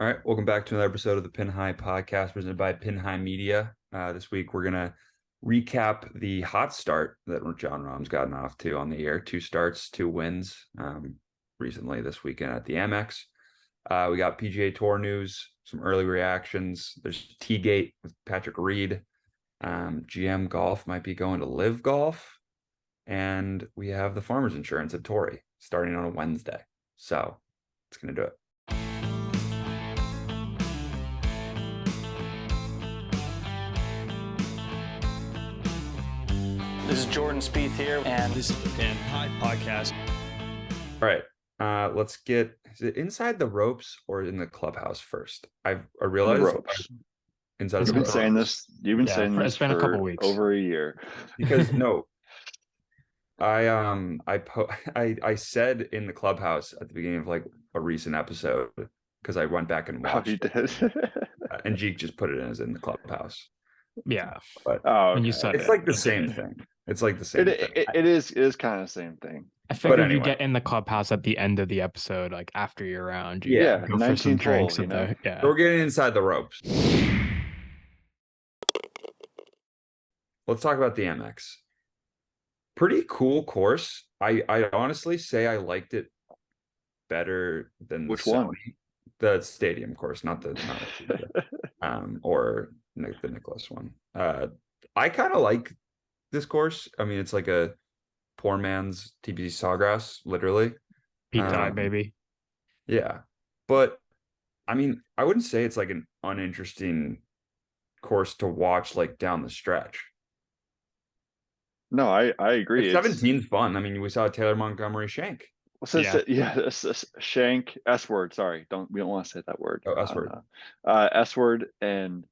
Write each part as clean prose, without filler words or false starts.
All right, welcome back to another episode of the Pin High Podcast presented by Pin High Media. This week we're gonna recap the hot start that Jon Rahm's gotten off to on the year. 2 starts, 2 wins recently this weekend at the Amex. We got PGA Tour news, some early reactions. There's T-Gate with Patrick Reed. GM Golf might be going to LIV Golf, and we have the Farmers Insurance at Torrey starting on a Wednesday. So it's gonna do it. This is Jordan Spieth here, and this is the Pin High Podcast. All right, let's get, is it inside the ropes or in the clubhouse first? I realized ropes. Inside You've the been ropes. saying this. You've been saying this it's been for a couple weeks. over a year. Because no, I said in the clubhouse at the beginning of like a recent episode because I went back and watched. You did. And Jeek just put it in as in the clubhouse. Yeah, But Oh, when you okay. said it's it, like the you same did. thing. It's like the same thing. It is kind of the same thing. I figured anyway. you get in the clubhouse at the end of the episode, like after your round. You Yeah, go for some 19th hole, drinks you at know? the yeah. So we're getting inside the ropes. Let's talk about the MX. Pretty cool course. I honestly say I liked it better than Which the one? Sony, the stadium course, not the or the Nicholas one. I kind of like this course. I mean, it's like a poor man's TPC Sawgrass, literally. Pete Dye, baby. Yeah, but I mean, I wouldn't say it's like an uninteresting course to watch like down the stretch. No, I agree. It's 17's fun. I mean, we saw Taylor Montgomery shank. Shank S word. Sorry, we don't want to say that word. Oh, S word. S word and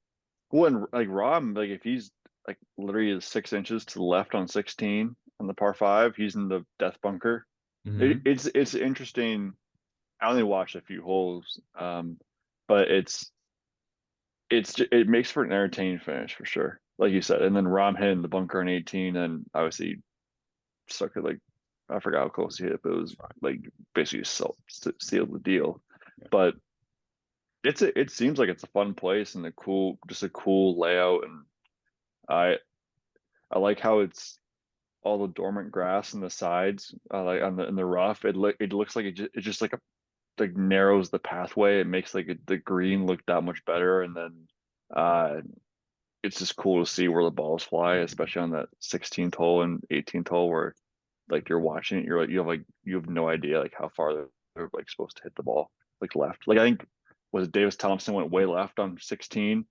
like Rahm, like if he's like literally 6 inches to the left on 16 on the par 5, he's in the death bunker. Mhm. It's interesting. I only watched a few holes, but it makes for an entertaining finish for sure, like you said. And then Rahm hit in the bunker in 18, and obviously stuck it, like I forgot how close he hit, but it was like basically sealed the deal. Yeah. But it seems like it's a fun place and just a cool layout, and I like how it's all the dormant grass in the sides, like in the rough. It looks like it just like narrows the pathway. It makes like the green look that much better, and then it's just cool to see where the balls fly, especially on that 16th hole and 18th hole where like you're watching it, you're like you have no idea like how far they're like supposed to hit the ball, like left. Like I think Davis Thompson went way left on 16,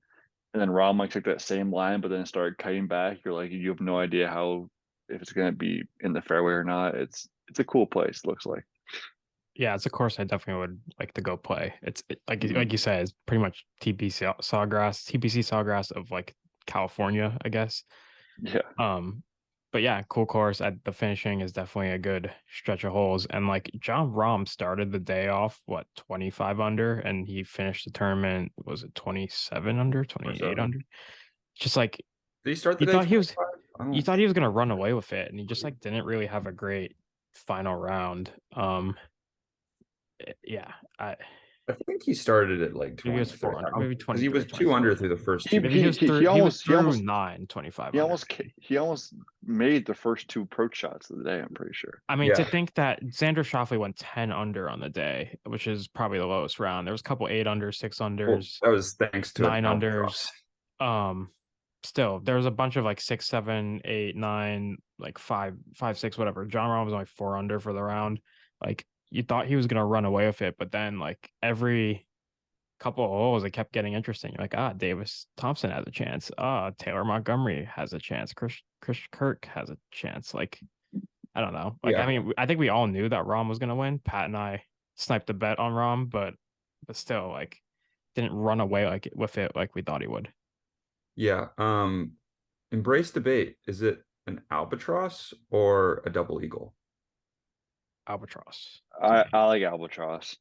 and then Rahm like took that same line, but then it started cutting back. You're like, you have no idea if it's gonna be in the fairway or not. It's a cool place, looks like. Yeah, it's a course I definitely would like to go play. Like you said, it's pretty much TPC Sawgrass of like California, I guess. Yeah. But yeah, cool course. The finishing is definitely a good stretch of holes. And like Jon Rahm started the day off 25 under, and he finished the tournament, was it 27 under, 28 under? Just like Did he start the day? You thought he was gonna run away with it, and he just like didn't really have a great final round. Yeah, I think he started at like 20. Maybe it was 4 under, maybe 20. He was 2 under through the first two. Maybe he was through 9-25. He almost made the first 2 approach shots of the day, I'm pretty sure. I mean, to think that Xander Schauffele went 10 under on the day, which is probably the lowest round. There was a couple 8 under, 6 unders. Well, that was thanks to 9 unders. Still, there was a bunch of like 6, 7, 8, 9, like 5, 6, whatever. Jon Rahm was only 4 under for the round. Like you thought he was gonna run away with it, but then like every couple of holes, it kept getting interesting. You're like, Davis Thompson has a chance. Taylor Montgomery has a chance. Chris Kirk has a chance. Like, I don't know. Like, yeah. I mean, I think we all knew that Rahm was gonna win. Pat and I sniped a bet on Rahm, but still, like, didn't run away with it like we thought he would. Yeah. Embrace debate. Is it an albatross or a double eagle? Albatross. I like albatross.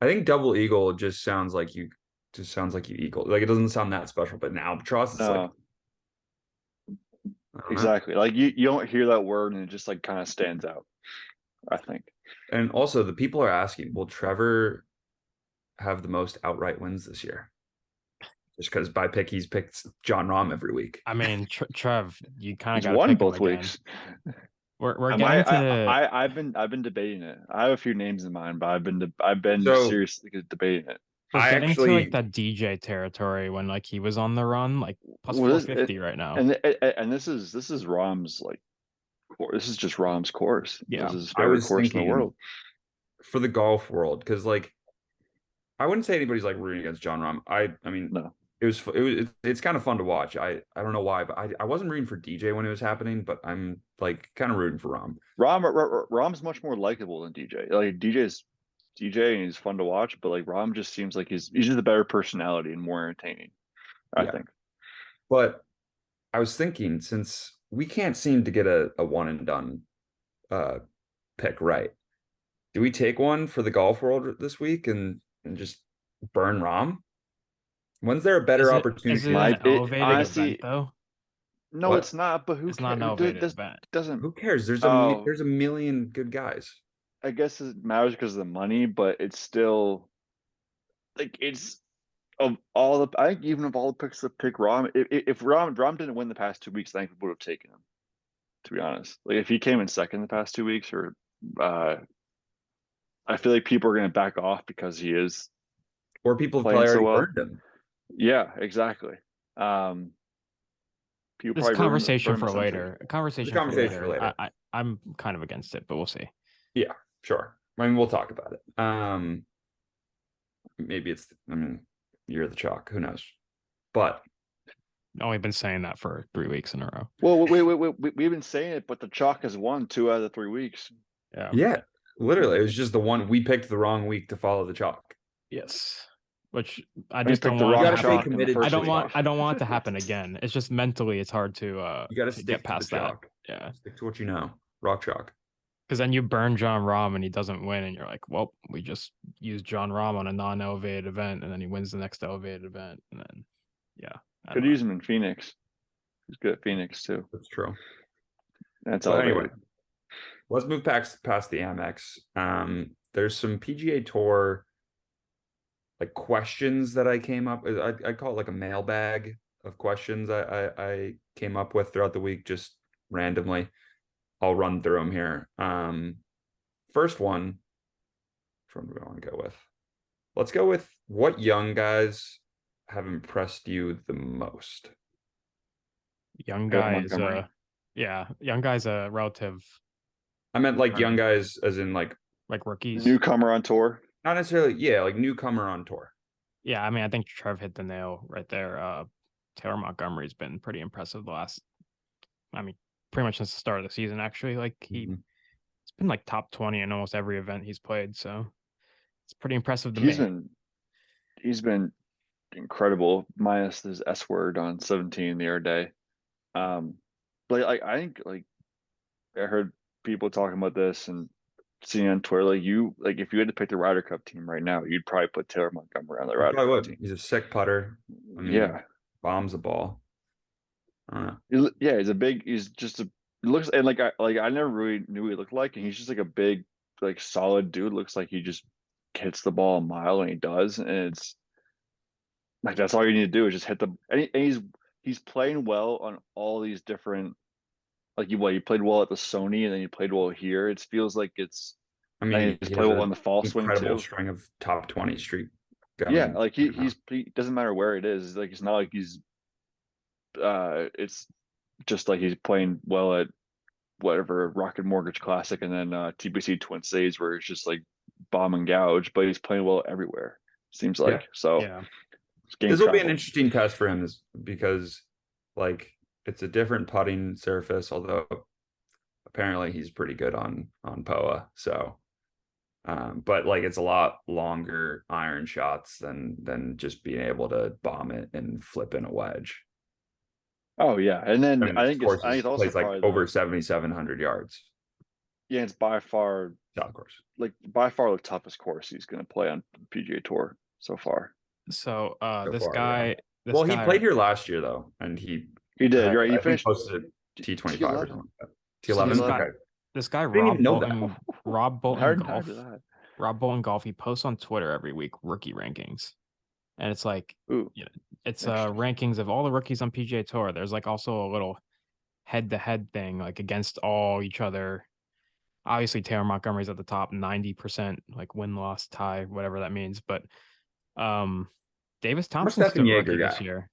I think double eagle just sounds like you eagle. Like it doesn't sound that special, but an albatross is like exactly. Like you don't hear that word and it just like kind of stands out, I think. And also the people are asking, will Trevor have the most outright wins this year. Just because by pick he's picked Jon Rahm every week. I mean, Trev, you kind of He's got to won pick him both again. weeks. We're getting to. I've been debating it. I have a few names in mind, but I've been So- seriously debating it. We're I getting to actually- like that DJ territory when like he was on the run, like plus Well, this- 450 right now. And this is Rahm's like this is just Rahm's course. Yeah. This is his I favorite was course in the thinking world. for the golf world, because like I wouldn't say anybody's like rooting against Jon Rahm. I mean, No. it's kind of fun to watch. I don't know why, but I wasn't rooting for DJ when it was happening, but I'm like kind of rooting for Rahm. Rahm's much more likable than DJ. Like DJ's DJ and he's fun to watch, but like Rahm just seems like he's just a better personality and more entertaining, I Yeah. think. But I was thinking, since we can't seem to get a one and done pick right, do we take one for the golf world this week and just burn Rahm? When's there a better opportunity? Is it My- an it- elevated honestly, event though? No, What? it's not, but who It's not an cares? elevated This event. doesn't Who cares? There's Oh. there's a million good guys. I guess it matters because of the money, but it's still like it's of all the I think even of all the picks to pick Rahm, if Rahm didn't win the past 2 weeks, I think we would have taken him. To be honest, like if he came in second the past 2 weeks, or I feel like people are going to back off because he is. Or people have Playing probably so already well. burned him. Yeah, exactly. People This probably conversation burn for him essentially. later. A conversation, conversation for for later. later. I'm kind of against it, but we'll see. Yeah, sure. I mean, we'll talk about it. Maybe it's. I mean, you're the chalk. Who knows? But Only been saying that for 3 weeks in a row. Well, we've been saying it, but the chalk has won 2 out of the 3 weeks. yeah, literally, it was just the one we picked the wrong week to follow the chalk. Yes. Which I We just don't picked the want. wrong You gotta to stay happen. chalk in the committed. first I don't week. want. I don't want it to happen again. It's just mentally, it's hard to. You got to to stick get to the past that. chalk. Yeah. Stick to what you know. Rock chalk. Because then you burn Jon Rahm and he doesn't win, and you're like, well, we just used Jon Rahm on a non-elevated event, and then he wins the next elevated event, and then, yeah. I Could don't know. use him in Phoenix. He's good at Phoenix too. That's true. That's But all. anyway, let's move past the Amex. There's some PGA Tour like questions that I came up. I call it like a mailbag of questions I came up with throughout the week, just randomly. I'll run through them here. First one, which one do we want to go with? Let's go with what young guys have impressed you the most? Young Taylor guys, Montgomery. young guys, relative I meant like young guys as in like like rookies. Newcomer on tour. not necessarily, yeah, like newcomer on tour. Yeah, I mean, I think Trev hit the nail right there. Taylor Montgomery's been pretty impressive pretty much since the start of the season, actually. Like he's been like top 20 in almost every event he's played, so it's pretty impressive to me. He's been incredible, minus this S word on 17 the other day. But like I think like I heard people talking about this and seeing on Twitter, like if you had to pick the Ryder Cup team right now, you'd probably put Taylor Montgomery on the Ryder Cup team. He's a sick putter. I mean, Yeah. bombs the ball. I don't know. He's just he looks, and like I never really knew what he looked like, and he's just like a big, like solid dude. Looks like he just hits the ball a mile, and he does, and it's like that's all you need to do is just hit the. And he's playing well on all these different. Like you played well at the Sony, and then you played well here. It feels like it's. I And mean, he's he played has well an on the fall swing incredible too. string of top 20 streak. Going Yeah, like he right now. he doesn't matter where it is. Like it's not like he's. It's just like he's playing well at whatever Rocket Mortgage Classic and then TBC Twin Cities where it's just like bomb and gouge, but he's playing well everywhere. Seems like so. Yeah. This will be an interesting test for him, because like it's a different putting surface, although apparently he's pretty good on POA. So, but like it's a lot longer iron shots than just being able to bomb it and flip in a wedge. Oh yeah, and then I think it's also plays like probably over 7,700 yards. Yeah, it's by far Of course. the toughest course he's going to play on PGA Tour so far. So So this far, guy. yeah. This Well, guy, he played here last year though, and he He did, right? I He think finished posted a T25 or something like that. So T11. this guy- Okay. This guy didn't Rob even know that. Bolton. Rob Bolton Hard Golf. to that. Rob Bolton Golf, he posts on Twitter every week rookie rankings. And it's like, Ooh, it's interesting. rankings of all the rookies on PGA Tour. There's like also a little head-to-head thing, like against all each other. Obviously, Taylor Montgomery's at the top, 90%, like win-loss tie, whatever that means. But Davis I'm a Thompson's Stefan still a rookie Yeager this guy. year.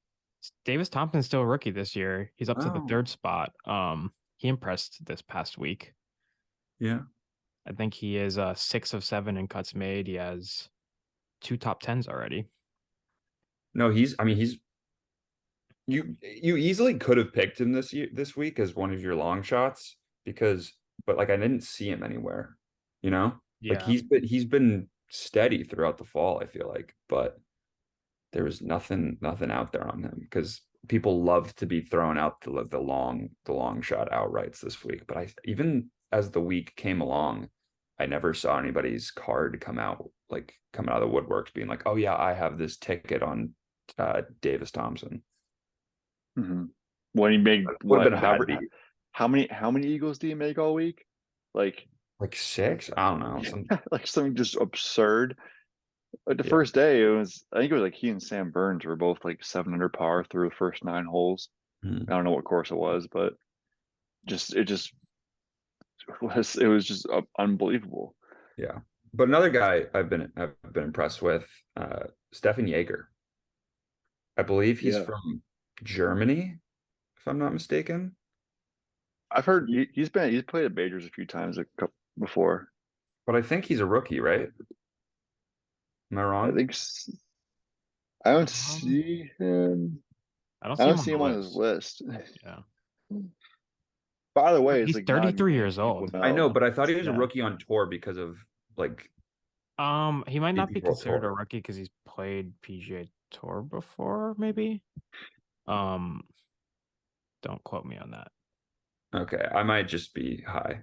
Davis Thompson's still a rookie this year. He's up to the Oh, 3rd spot. He impressed this past week. yeah. I think he is 6 of 7 in cuts made. He has 2 top 10s already. No, I mean, you easily could have picked him this week as one of your long shots but like I didn't see him anywhere, you know? Like Yeah. he's been steady throughout the fall, I feel like, but there was nothing out there on him because people love to be throwing out the long shot outrights this week. But even as the week came along, I never saw anybody's card come out of the woodworks being like, oh yeah, I have this ticket on Davis Thompson. Mm-hmm. When he made Would have what? been a bad beat. How many eagles do you make all week? Like, Like 6? I don't know. like something just absurd. Like the Yeah. first day, I think it was like he and Sam Burns were both like 7 under par through the first 9 holes. Hmm. I don't know what course it was, but it was just unbelievable. Yeah. But another guy I've been impressed with, Stefan Yeager. I believe he's Yeah, from Germany, if I'm not mistaken. I've heard he's played at majors a few times before. But I think he's a rookie, right? Am I I wrong? think I don't Um, see him. I don't I see don't him on see the him on his list. list. Yeah. By the way, it's He's like not even 33 many years people old. I know, know. but I thought he was a Yeah. rookie on tour because of like He might not be DP World considered a Tour. rookie because he's played PGA Tour before, maybe. Um, don't quote me on that. Okay, I might just be high.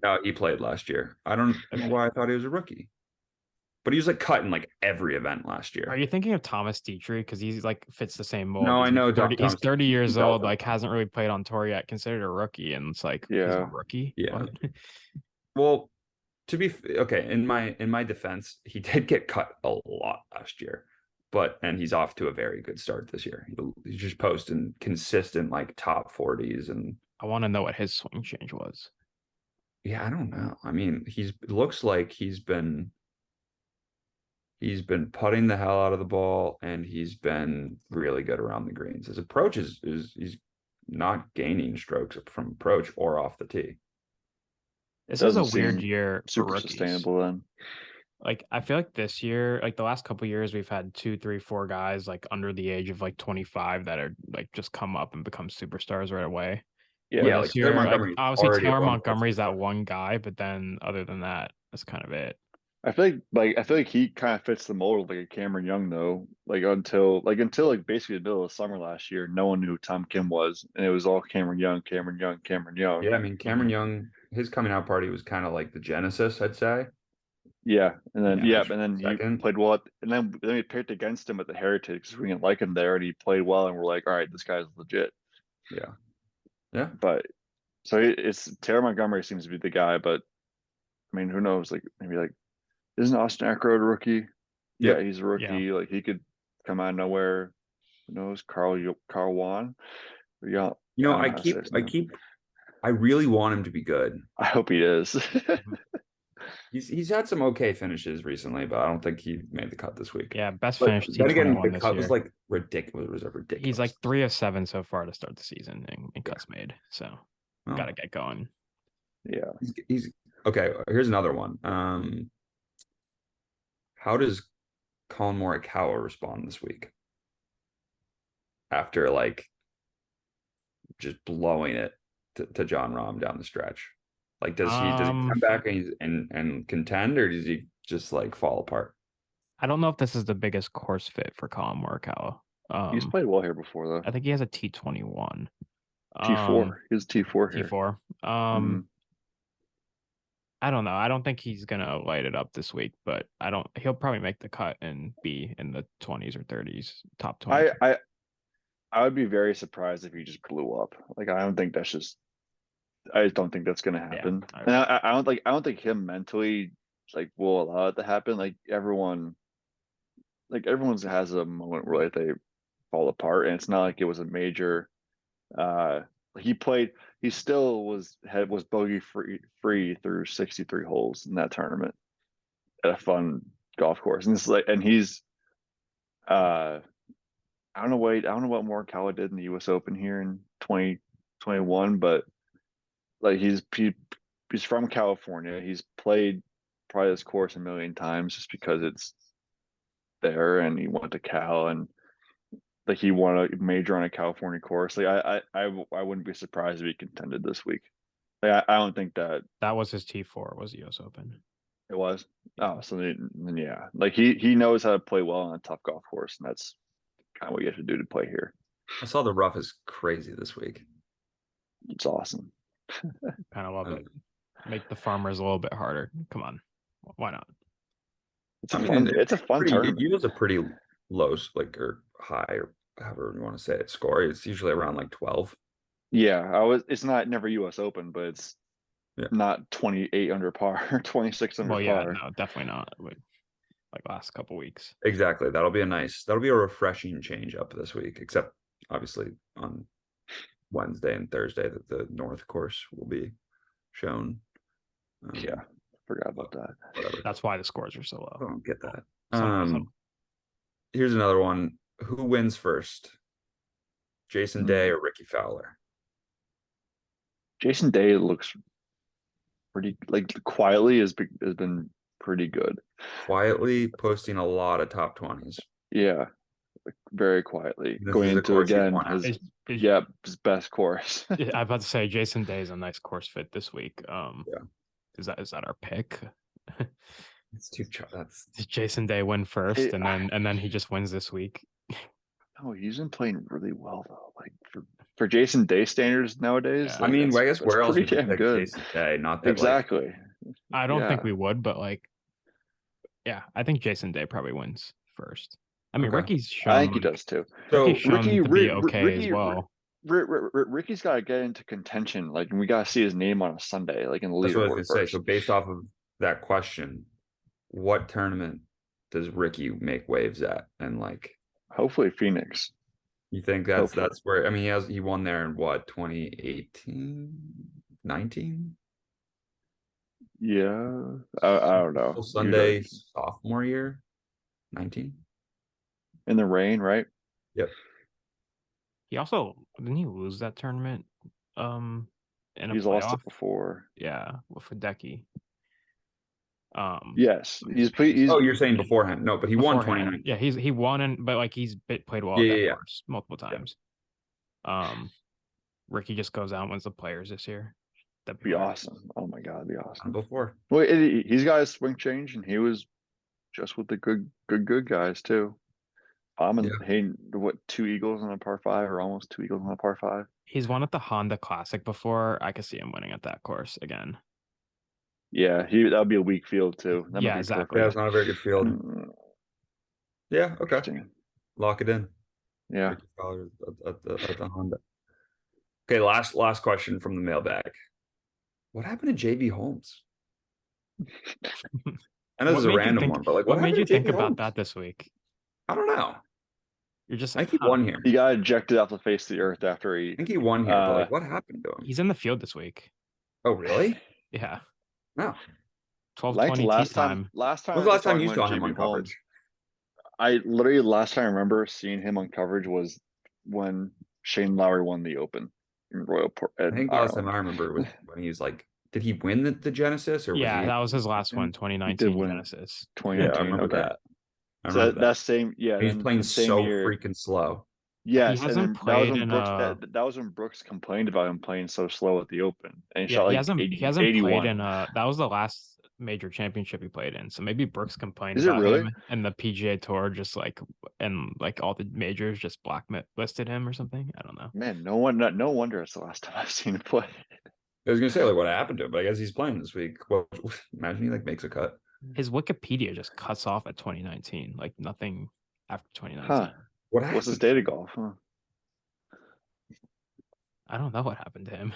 No, he played last year. I don't know why I thought he was a rookie, but he was like cut in like every event last Are year. you thinking of Thomas Dietrich? Because he's like fits the same mold. No, I He's like know 30, he's Thomas. 30 years Delta. old, like hasn't really played on tour yet, considered a rookie, and it's like he's a Yeah, rookie. Yeah. What? Well, okay, in my defense, he did get cut a lot last year, and he's off to a very good start this year. He's just posting consistent like top 40s, and I want to know what his swing change was. yeah, I don't know. I mean, it looks like he's been putting the hell out of the ball, and he's been really good around the greens. His approach is he's not gaining strokes from approach or off the tee. This is a doesn't weird seem year for super rookies. sustainable then. Like I feel like this year, like the last couple years, we've had 2, 3, 4 guys like under the age of like 25 that are like just come up and become superstars right away. Yeah, Where Yeah, like this Taylor year, like Montgomery obviously already Taylor won the Montgomery's that World one guy, but then other than that, that's kind of it. I feel like he kind of fits the mold of like a Cameron Young though. Until basically the middle of summer last year, no one knew who Tom Kim was, and it was all Cameron Young, Cameron Young, Cameron Young. Yeah, I mean Cameron Young, his coming out party was kind of like the genesis, I'd say. Yeah, and then Yeah, and then he second. played well, and then we picked against him at the Heritage because we didn't like him there, and he played well, and we're like, all right, this guy's legit. Yeah, yeah. But so it's Taylor Montgomery seems to be the guy, but I mean, who knows? Like maybe like isn't Austin Eckroyd a rookie? Yeah, Yep. he's a rookie. Like he could come out of nowhere. Who knows? Carl Wan. Yeah, You I know, don't know how to say his name. I really want him to be good. I hope he is. He's had some okay finishes recently, but I don't think he made the cut this week. Yeah, best But finish then again, T21 the this cut year. was like ridiculous. Was ridiculous. He's like 3 of 7 so far to start the season in cuts made. So Well, gotta get going. Yeah. he's okay. Here's another one. How does Colin Morikawa respond this week after like just blowing it to Jon Rahm down the stretch? Like, does he come back and contend, or does he just like fall apart? I don't know if this is the biggest course fit for Colin Morikawa. He's played well here before though. I think he has a T21. T4. He's T4 here. T4. Mhm. I don't know. I don't think he's gonna light it up this week, but he'll probably make the cut and be in the 20s or 30s, top 20. I would be very surprised if he just blew up. Like I just don't think that's gonna happen. Yeah, And I don't think him mentally like will allow it to happen. Like everyone's has a moment where like they fall apart, and it's not like it was a major. He still was bogey free through 63 holes in that tournament at a fun golf course, and it's like, and he's I don't know what Morikawa did in the U.S. Open here in 2021, but like he's from California. He's played probably this course a million times just because it's there, and he went to Cal, and like he won a major on a California course. Like I wouldn't be surprised if he contended this week. Like I don't think that That was his T4, was the US Open. it was. Yeah. Oh, so then yeah, like he knows how to play well on a tough golf course, and that's kind of what you have to do to play here. I saw the rough is crazy this week. It's awesome. Kind of love it. Make the farmers a little bit harder. Come on. Why not? It's a fun tournament. It was a pretty low, like, or high, or however you want to say it, score. It's usually around like 12. Yeah, it's not never US Open, but it's not 28 under par, 26 under par. No, definitely not. Like last couple weeks. Exactly. That'll be a refreshing change up this week, except obviously on Wednesday and Thursday that the North course will be shown. Yeah, forgot about that. Whatever. That's why the scores are so I low. don't get that. Some. Here's another one. Who wins first? Jason Day or Ricky Fowler? Jason Day looks pretty, like, quietly has been pretty good. Quietly posting a lot of top 20s. Yeah, like, very quietly. This going is the into course again his best course. I'm about to say Jason Day is a nice course fit this week. Yeah. Is that our pick? It's too that's Does Jason Day win first, and then he just wins this week? Oh, he's been playing really well though. Like for Jason Day standards nowadays. Yeah. Like, I mean, I guess where else would you damn pick good. Jason Day? Not that exactly. I don't think we would, but like, yeah, I think Jason Day probably wins first. I mean, Okay. Ricky's shown. I think he does too. So Ricky's shown to be okay as well. Ricky's got to get into contention. Like, and we got to see his name on a Sunday, like in the that's what I was leaderboard gonna say. first. So based off of that question, what tournament does Ricky make waves at? And like, hopefully Phoenix. you think that's where, I mean, he won there in what, 2018, 19? Yeah, I don't know. Sunday sophomore year, 19 in the rain, right? Yep. He also didn't he lose that tournament? In a He's playoff? lost it before. Yeah, with Hideki. Yes, he's oh, you're saying beforehand? No, but he won 2019. Yeah, he won, but like he's played well at that course multiple times. Yeah. Ricky just goes out and wins the Players this year. That'd be awesome. Oh my god, that'd be awesome. Before, well, he's got a swing change, and he was just with the good guys too. What, 2 eagles on a par 5, or almost 2 eagles on a par 5. He's won at the Honda Classic before. I could see him winning at that course again. Yeah, that'd be a weak field too. Yeah, exactly. Yeah, it's not a very good field. Yeah, okay. Lock it in. Yeah. At the Honda. Okay, last question from the mailbag. What happened to JV Holmes? I know this is a random one, but like, what made you think about that this week? I don't know. You're just I like, think he won here. He got ejected off the face of the earth after I think he won here, but like, what happened to him? He's in the field this week. Oh, really? Yeah. No. 12:20 last time. Last time. When was the last time you saw him on coverage? I literally last time I remember seeing him on coverage was when Shane Lowry won the Open in Royalport. I think the last time I remember was when he was like, did he win the Genesis, or that was his last one, 2019 Genesis. 2019. Yeah, I remember that. So that same, he's playing so freaking slow. Yes, he hasn't played in that was when Brooks complained about him playing so slow at the Open, and he hasn't 81. played in that was the last major championship he played in. So maybe Brooks complained Is about it really? him, and the PGA Tour just like, and like all the majors just blacklisted him or something. I don't know. Man, no wonder it's the last time I've seen him play. I was gonna say like what happened to him, but I guess he's playing this week. Well, imagine he like makes a cut. His Wikipedia just cuts off at 2019, like nothing after 2019. Huh. What's his data golf? Huh? I don't know what happened to him.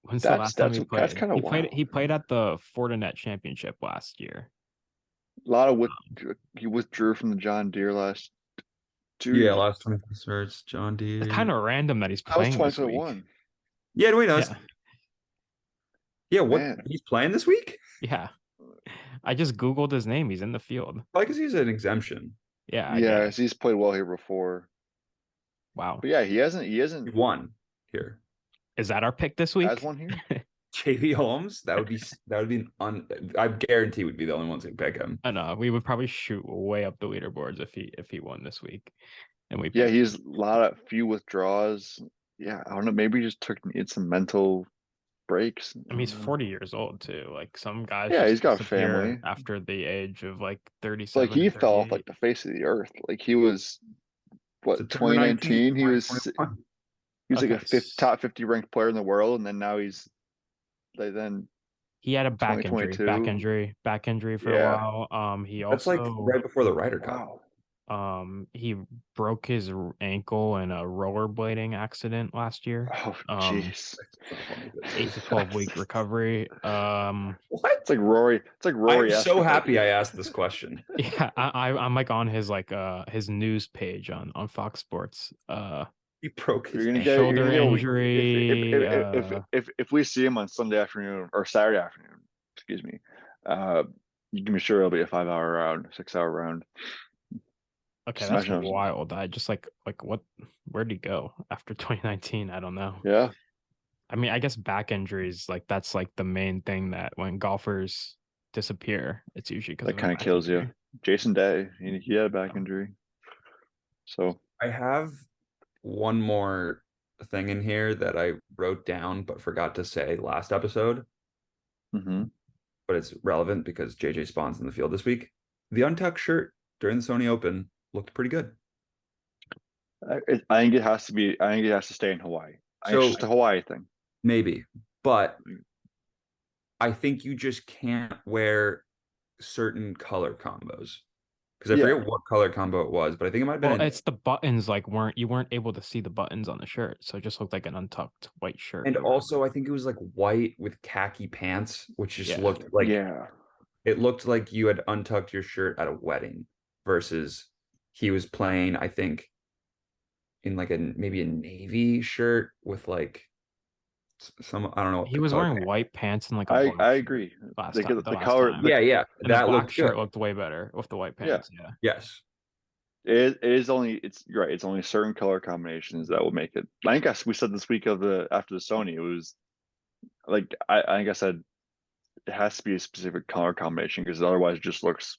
When's the last time he That's played? kind of wild. He played at the Fortinet Championship last year. A lot of he withdrew from the John Deere last 2 Yeah, years. last 20 starts, John Deere. It's kind of random that he's That was playing this week. 2021. Yeah, no, he knows. Yeah, Yeah, what Man. he's playing this week? yeah. I just Googled his name. He's in the field. Probably because he's an exemption. Yeah, I Yeah, guess. he's played well here before. Wow. But yeah, he He hasn't won here. Is that our pick this week? has one here. JB Holmes, that would be I guarantee would be the only ones who pick him. I know we would probably shoot way up the leaderboards if he won this week, and we Yeah, picked he's few withdrawals. Yeah, I don't know. Maybe he just needed some mental breaks. I mean, he's 40 years old too. Like some guys, Yeah, just he's got a disappear family. after the age of like It's 37. like he or fell off 38. like the face of the earth. Like he was what September 2019. 19th, He was 2021. like Okay, a top 50 ranked player in the world, and then now he's like then He had a back 2022. injury for a Yeah. while. He That's like also right before the Ryder Cup. Wow. he broke his ankle in a rollerblading accident last year. Oh jeez. 8 to 12 week recovery. What? It's like Rory. It's like Rory. I'm so happy I asked this question. Yeah, I'm like on his his news page on Fox Sports. He broke his You're gonna ankle. get Shoulder you're gonna get- injury, If we see him on Sunday afternoon or Saturday afternoon, excuse me, you can be sure it'll be a 5-hour round, 6-hour round. Okay, Just that's imagine wild. I just like what? Where'd he go after 2019? I don't know. Yeah, I mean, I guess back injuries, like that's like the main thing that when golfers disappear, it's usually because that kind of kills you. Jason Day, he had a back injury, so I have one more thing in here that I wrote down but forgot to say last episode, mhm. but it's relevant because JJ Spawn's in the field this week. The untucked shirt during the Sony Open looked pretty good. I think it has to be. I think it has to stay in Hawaii. So- It's just a Hawaii thing. Maybe, but I think you just can't wear certain color combos because I Yeah. forget what color combo it was, but I think it might have been. Well, it's the buttons like you weren't able to see the buttons on the shirt, so it just looked like an untucked white shirt. And also, I think it was like white with khaki pants, which just Yeah. looked like Yeah, it looked like you had untucked your shirt at a wedding versus he was playing, I think, in like maybe a navy shirt with like some, I don't know what he the was color wearing pants- white pants and like a I black shirt agree. last The time- the last color. time. Yeah, And the that black looked shirt good. looked way better with the white Yeah. pants. Yeah. Yes. It is only you're right. It's only certain color combinations that will make it. I think we said this week after the Sony, it was like I think I said it has to be a specific color combination because otherwise it just looks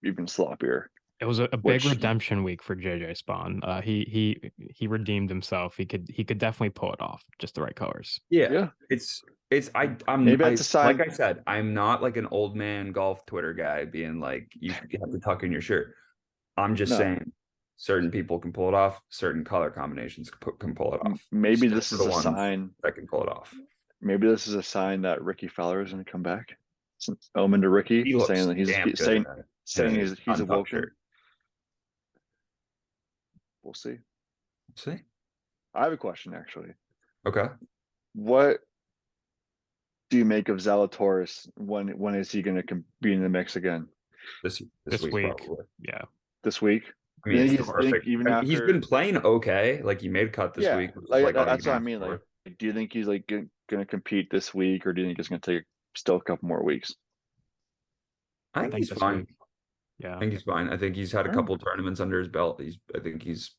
even sloppier. It was a big Which- redemption week for JJ Spawn. He redeemed himself. He could definitely pull it off. Just the right colors. Yeah. Yeah. I'm Maybe that's a sign. like I said, I'm not like an old man golf Twitter guy being like, you have to tuck in your shirt. I'm just No. saying certain people can pull it off, certain color combinations can pull it off. Maybe Still this for is the a ones sign. that can pull it off. Maybe this is a sign that Ricky Fowler is going to come back. It's an omen to Ricky He looks saying that he's damn good saying in that. saying in he's untucked awoken. shirt. We'll see. See? I have a question actually. Okay. What do you make of Zalatoris? When is he going to be in the mix again? This This week. probably. Yeah. This week? I mean, You it's think perfect. even I mean, he's after- been playing okay. Like he made cut this week. which is, like, all that's you what I can mean. ask Like, for. do you think he's like going to compete this week, or do you think it's going to take still a couple more weeks? I think he's this fine. week. Yeah. I think he's fine. I think he's had a Yeah. couple tournaments under his belt. I think he's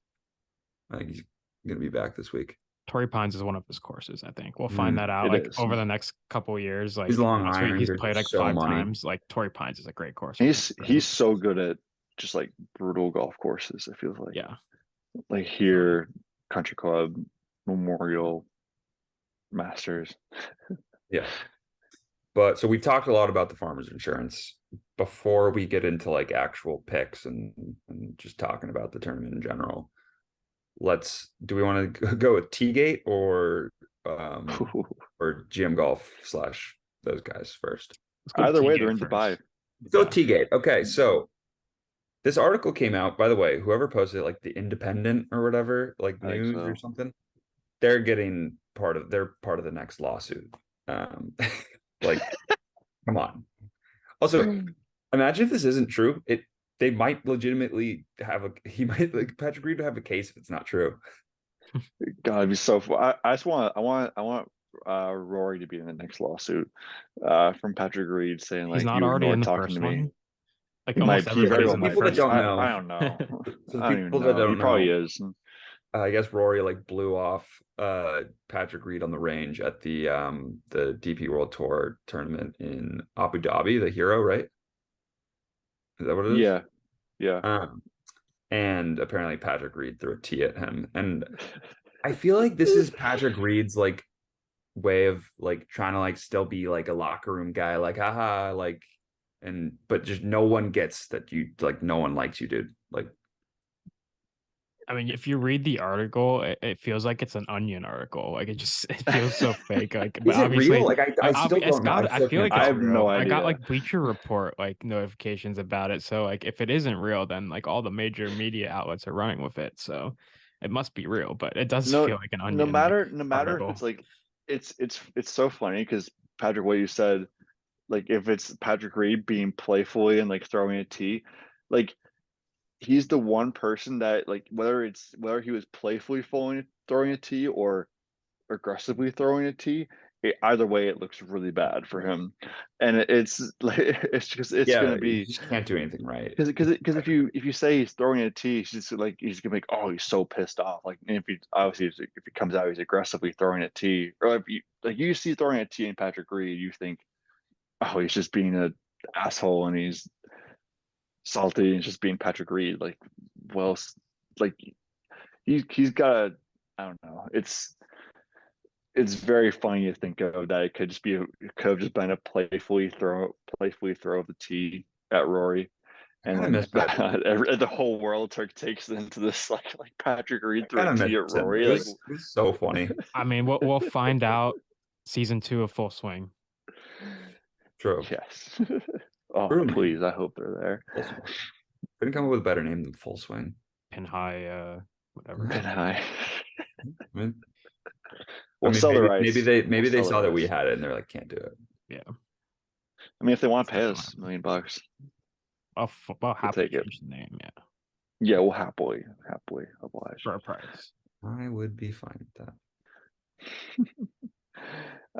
gonna be back this week. Torrey Pines is one of his courses. I think we'll find that out it like is. over the next couple of years. Like These long once irons he's are played like so 5 money. times. Like Torrey Pines is a great course. for him. He's so good at just like brutal golf courses. It feels like Yeah. like here, Country Club, Memorial, Masters. Yeah. But so we've talked a lot about the farmers insurance. Before we get into like actual picks and just talking about the tournament in general, do we want to go with T-Gate or GM Golf / those guys first? Let's go Either way, T-Gate they're in first. Dubai. Let's go Yeah. with T-Gate. Okay, so this article came out, by the way, whoever posted it, like the Independent or whatever, like I think news so. or something. they're getting they're part of the next lawsuit. Like, come on. Also, imagine if this isn't true. They might legitimately like Patrick Reed would have a case if it's not true. God, it'd be so fun. I want Rory to be in the next lawsuit from Patrick Reed saying He's like not you already in ignored the talking first to me. one. Like He almost might he very everybody's well in the might People that first be. don't one. know. I don't know. So the I don't even people that know. He don't probably know, is. I guess Rory like blew off Patrick Reed on the range at the DP World Tour tournament in Abu Dhabi, the Hero, right? Is that what it is? Yeah, yeah. Um, and apparently Patrick Reed threw a tee at him. And I feel like this is Patrick Reed's like way of like trying to like still be like a locker room guy, like haha, like but just no one gets that you like no one likes you, dude. Like I mean, if you read the article, it feels like it's an Onion article. Like it feels so fake. Like, but is it real? obviously, Like I still it's don't know. I got. I still feel can't like I it's tell. have no real. I got idea. like Bleacher Report like notifications about it. So like, if it isn't real, then like all the major media outlets are running with it. So it must be real. But it does No, feel like an Onion like no matter if it's article. like it's so funny because Patrick, what you said, like if it's Patrick Reed being playfully and like throwing a tee, like he's the one person that like whether he was playfully throwing a tee or aggressively throwing a tee, either way it looks really bad for him, and it's like it's Yeah, gonna you be just can't do anything right. because if you say he's throwing a tee, he's just like he's gonna be like, oh, he's so pissed off. Like, and if he obviously if he comes out, he's aggressively throwing a tee, or if you see throwing a tee in Patrick Reed, you think, oh, he's just being a asshole and he's salty and just being Patrick Reed. Like, well, like he's got a, I don't know. It's very funny to think of that it could just be it could have just been a playfully throw of the tee at Rory. I And kind of then miss Patrick. the whole world takes it into this like Patrick Reed I threw kind a of tee miss at him. Rory. Like, It was so funny. I mean, we'll find out season 2 of Full Swing. True. yes. Oh, True, man. please, I hope they're there. Full swing. Couldn't come up with a better name than Full Swing. Pin high, whatever. Good high. I mean, We'll sell the rights. maybe they We'll sell saw the that we rights. had it and they're like, can't do it. Yeah. I mean, if they want to pay Still us $1 million, we'll I'll happily take it. change the name, yeah, Yeah, we'll happily oblige. for a price. I would be fine with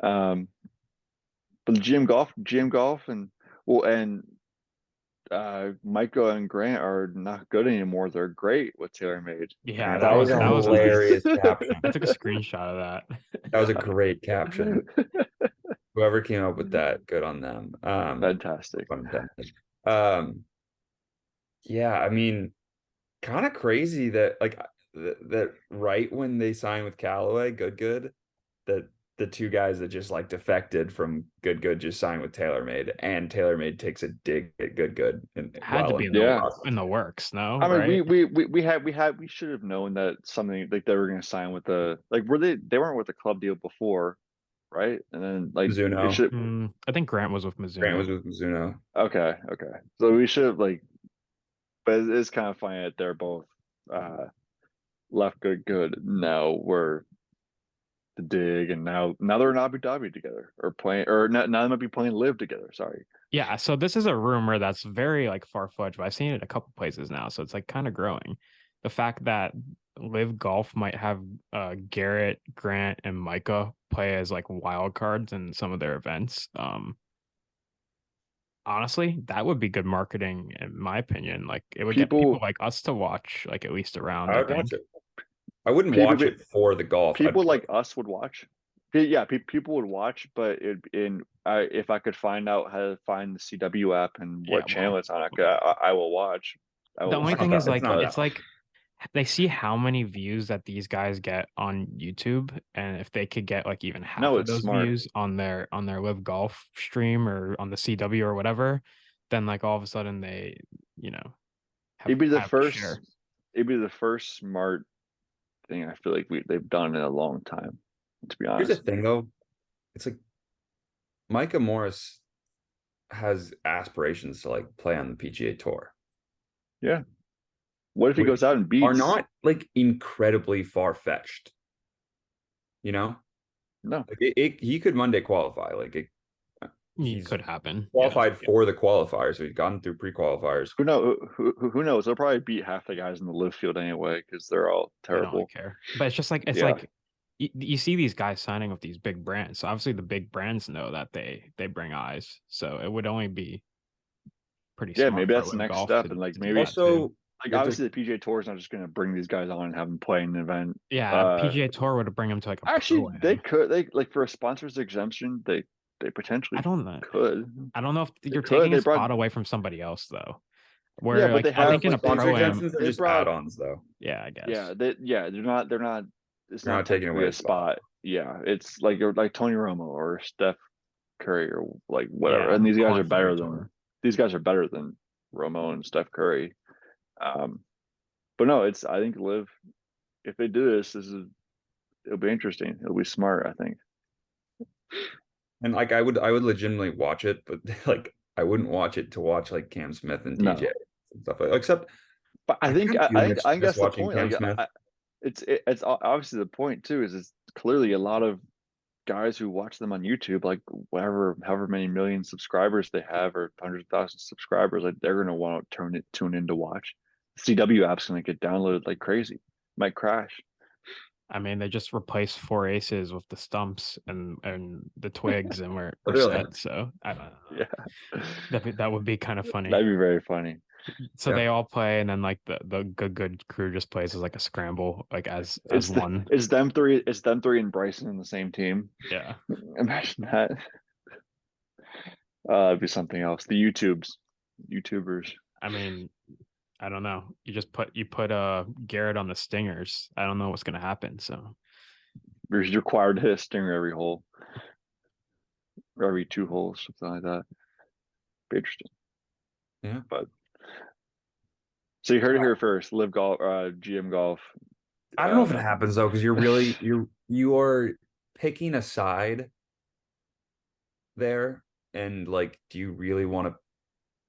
that. But the GM golf, and well, and Micah and Grant are not good anymore. They're great with TaylorMade. Yeah, That was a hilarious caption. I took a screenshot of that. That was a great caption. Whoever came up with that, good on them. Fantastic. Pun intended. Yeah, I mean, kind of crazy that like that right when they signed with Callaway, good, that the two guys that just like defected from good just signed with TaylorMade, and TaylorMade takes a dig at good and Had to be in the works, no? I mean, right? we should have known that something like they were going to sign with the like they weren't with the club deal before, right? And then like Mizuno. it should. I think Grant was with Mizuno. Grant was with Mizuno. Okay. So we should have like, but it's kind of funny that they're both left good. Now we're the dig, and now they're in Abu Dhabi together or playing, or now they might be playing live together. Sorry. Yeah, so this is a rumor that's very like far-fetched, but I've seen it a couple places now, so it's like kind of growing. The fact that LIV Golf might have Garrett, Grant, and Micah play as like wild cards in some of their events. Honestly, that would be good marketing in my opinion. Like it would get people like us to watch, like at least around. I would watch it. I wouldn't watch it for the golf. People like us would watch. Yeah, people would watch, but if I could find out how to find the CW app and what channel it's on, I will watch. The only thing is like it's like they see how many views that these guys get on YouTube, and if they could get like even half of those views on their LIV Golf stream or on the CW or whatever, then like all of a sudden they, it'd be the first smart thing I feel like they've done in a long time, to be honest. Here's the thing though, it's like Micah Morris has aspirations to like play on the PGA Tour. Yeah. What if he goes out and beats? Are not like incredibly far-fetched. You know, No. like he could Monday qualify. Like It he's could happen. qualified for the qualifiers, so he's gone through pre-qualifiers. Who know? Who knows? They'll probably beat half the guys in the live field anyway because they're all They don't really terrible. care. But it's just like it's Yeah. like you see these guys signing with these big brands. So obviously the big brands know that they bring eyes. So it would only be pretty Yeah, smart maybe for that's the LIV next Golf step, to, and like to do maybe that too. Also, like you have to- obviously the PGA Tour is not just going to bring these guys on and have them play in an event. Yeah, PGA Tour would bring them to like a Actually, pro-am. they could. They like for a sponsors exemption, they potentially I don't know. could. I don't know if you're could. taking They a brought- spot away from somebody else though. Yeah, Where but like they I have, think in a like, sponsor pro-am, exemptions are they just brought- add-ons, though. yeah, I guess. Yeah, they're not. It's They're not not taking technically away a spot. Yeah, it's like Tony Romo or Steph Curry or like whatever. Yeah, And these guys Korn are better Ferry than Tour. Romo and Steph Curry. But no, I think LIV, if they do this, it'll be interesting. It'll be smart, I think. And like I would legitimately watch it, but like I wouldn't watch it to watch like Cam Smith and No. DJ and stuff like that. Except But I think kinda do I miss think that's the watching point. Cam Like Smith. it's obviously the point too. Is it's clearly a lot of guys who watch them on YouTube, like however many million subscribers they have, or hundreds of thousands of subscribers, like they're gonna want to tune in to watch. CW app's gonna get downloaded like crazy. Might crash. I mean, they just replaced 4 aces with the stumps and the twigs, and we're Really? set. So I don't know. Yeah, That would be kind of funny. that'd be very funny. So Yeah. they all play, and then like the good crew just plays as like a scramble, like as one. It's them three. It's them three and Bryson in the same team. Yeah. Imagine that. It'd be something else. The YouTubers. I mean, I don't know. You put Garrett on the Stingers. I don't know what's gonna happen. So You're required to hit a stinger every hole, or every 2 holes, something like that. Be interesting. Yeah. But so you heard it here first. LIV Golf, GM Golf. I don't know if it happens though, because you are picking a side there, and like, do you really want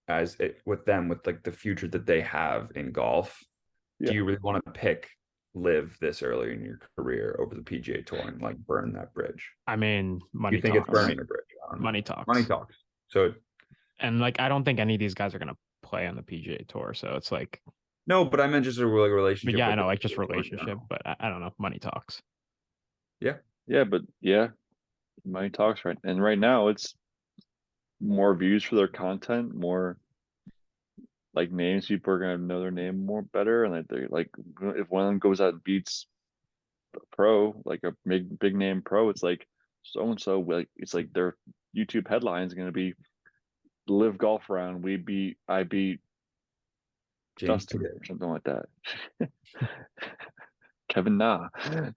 to, with them, with like the future that they have in golf, Yeah. do you really want to pick LIV this early in your career over the PGA Tour and like burn that bridge? I mean, money. You think talks. it's burning a bridge? I don't know. Money talks. Money talks. So And like, I don't think any of these guys are gonna play on the PGA Tour. So it's like, no, but I meant just a really relationship. but yeah, I with know, the like just PGA Tour in relationship. general. But I don't know. Money talks. Yeah, but yeah, money talks, right? And right now it's more views for their content, more like names. People are gonna know their name more better, and like they're like, if one of them goes out and beats a pro, like a big name pro, it's like so and so. Like it's like their YouTube headline is gonna be LIV Golf Round. I beat James Justin Pitt. or something like that. Kevin Na. Yeah.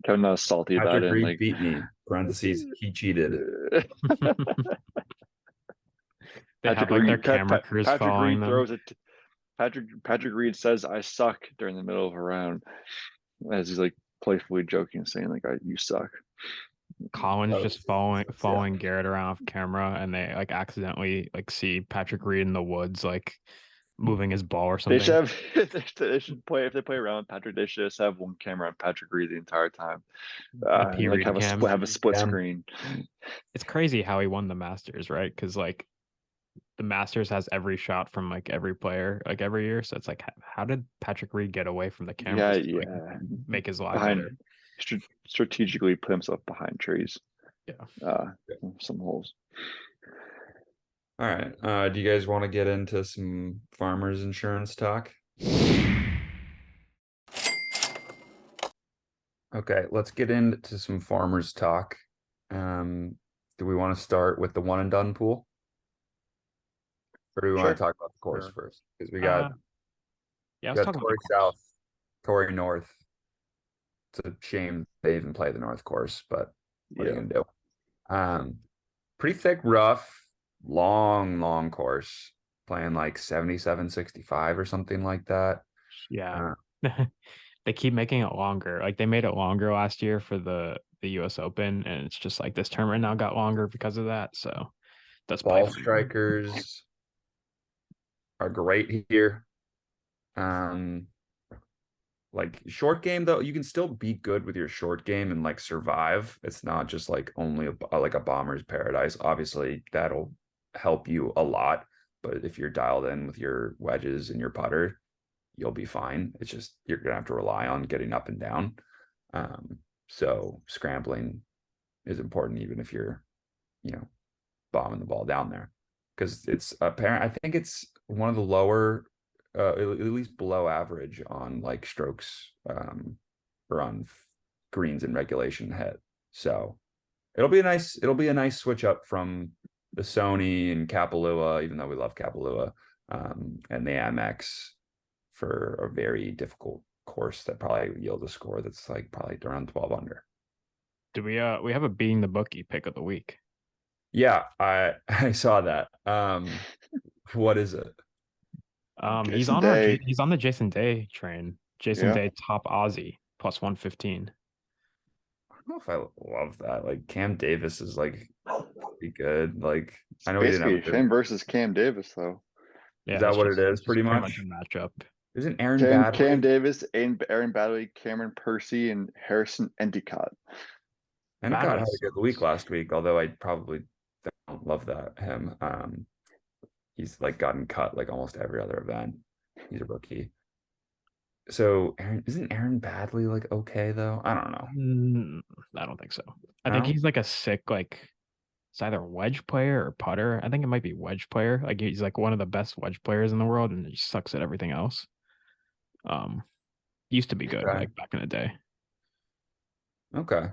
Kevin Na's salty about Patrick it. Reed Like beat me. Parentheses, he cheated. They have like their camera crews Patrick following Reed them. throws it. Patrick Reed says, "I suck" during the middle of a round, as he's like playfully joking, saying like, "You suck." Colin's Oh, just yeah. following Garrett around off camera, and they like accidentally like see Patrick Reed in the woods like moving his ball or something. They should have. They should play if they play around with Patrick. They should just have one camera on Patrick Reed the entire time. P. Like Reed have cam. a split Cam. screen. It's crazy how he won the Masters, right? Because like the Masters has every shot from like every player like every year. So it's like, how did Patrick Reed get away from the cameras to like Yeah. make his life Behind better? strategically put himself behind trees. Yeah. Some holes. All right. Do you guys want to get into some farmers insurance talk? Okay, let's get into some farmers talk. Do we want to start with the one and done pool? Or do we want to talk about the course first? Because we got Yeah, let's talk about Torrey the course. South, Torrey North. It's a shame they even play the North course, but what are you gonna do? Pretty thick, rough, long course, playing like 77, 65 or something like that. Yeah. They keep making it longer. Like they made it longer last year for the US Open, and it's just like this tournament now got longer because of that. So that's Ball strikers are great here. Like short game though, you can still be good with your short game and like survive. It's not just like only like a bomber's paradise. Obviously, that'll help you a lot. But if you're dialed in with your wedges and your putter, you'll be fine. It's just you're gonna have to rely on getting up and down. So scrambling is important, even if you're, bombing the ball down there, because it's apparent. I think it's one of the lower, at least below average on like strokes, or on greens in regulation hit. So it'll be a nice switch up from the Sony and Kapalua, even though we love Kapalua, and the Amex for a very difficult course that probably yield a score that's like probably around 12 under. Do we have a being the bookie pick of the week? Yeah, I saw that. What is it? He's Jason Day. he's on the Jason Day train. Jason Yeah. Day top Aussie plus 115. I don't know if I love that. Like Cam Davis is like pretty good. Like It's I know he didn't have a basically good. him versus Cam Davis, though. Yeah, Is that it's what just- it is? it's Pretty pretty much. a matchup. Isn't Aaron Cam Baddeley? Davis, Aaron Baddeley, Cameron Percy, and Harrison Endicott. Endicott had Baddeley a good week sucks. last week, although I probably don't love that him. He's like gotten cut like almost every other event. He's a rookie. So isn't Aaron Baddeley like okay though? I don't know. I don't think so. I think No? he's like a sick, like it's either wedge player or putter. I think it might be wedge player. Like he's like one of the best wedge players in the world, and he sucks at everything else. Used to be good, Okay. like back in the day. Okay.